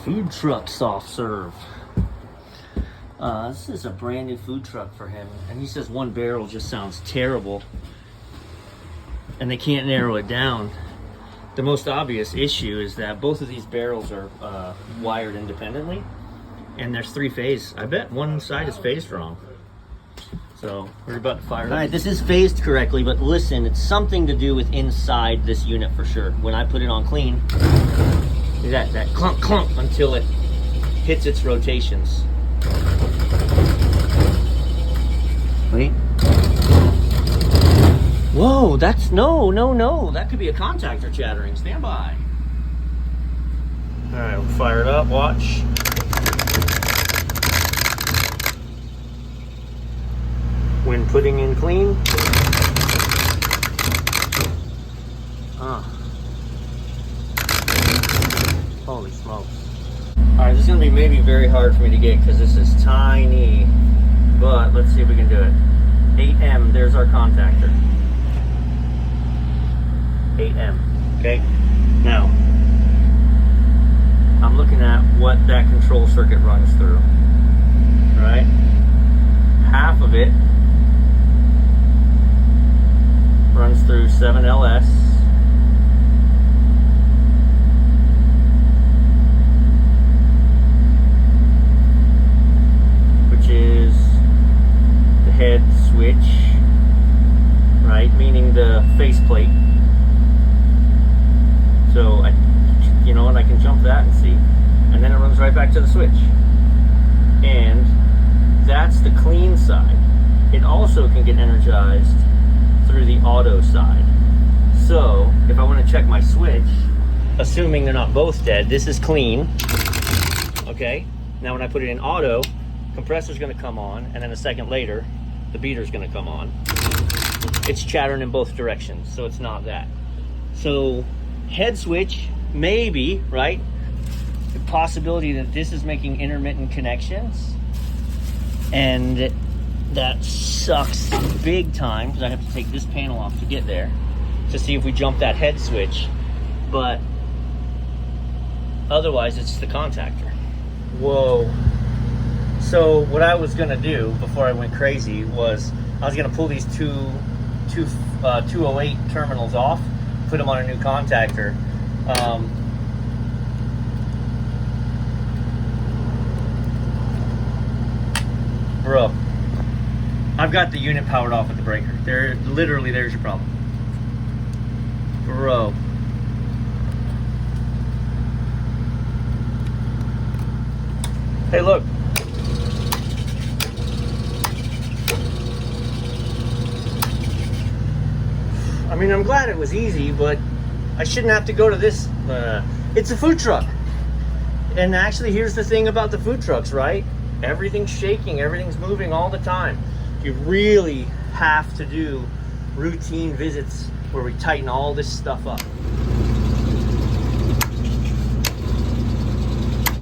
Food truck soft serve. This is a brand new food truck for him, and he says one barrel just sounds terrible, and they can't narrow it down. The most obvious issue is that both of these barrels are wired independently, and there's 3-phase. I bet one side is phased wrong. So we're about to fire it up. All right, this is phased correctly, but listen, it's something to do with inside this unit for sure. When I put it on clean, that clunk clunk until it hits its rotations. Wait. Whoa, that's no. That could be a contactor chattering. Stand by. All right, we'll fire it up. Watch. When putting in clean. Holy smokes. Alright, this is going to be maybe very hard for me to get because this is tiny. But let's see if we can do it. 8M, there's our contactor. 8M. Okay? Now, I'm looking at what that control circuit runs through. Right? Half of it runs through 7LS. Which is the head switch, right? Meaning the faceplate. So you know what, I can jump that and see. And then it runs right back to the switch. And that's the clean side. It also can get energized through the auto side. So if I want to check my switch, assuming they're not both dead, this is clean. Okay, now when I put it in auto, compressor's going to come on, and then a second later the beater's going to come on. It's chattering in both directions, so it's not that. So head switch, maybe, right? The possibility that this is making intermittent connections, and that sucks big time because I have to take this panel off to get there to see if we jump that head switch. But otherwise it's the contactor. Whoa. So what I was gonna do before I went crazy was I was gonna pull these two 208 terminals off, put them on a new contactor. Bro, I've got the unit powered off with the breaker. There's your problem. Bro. Hey, look. I mean, I'm glad it was easy, but I shouldn't have to go to this. It's a food truck. And actually, here's the thing about the food trucks, right? Everything's shaking, everything's moving all the time. You really have to do routine visits where we tighten all this stuff up.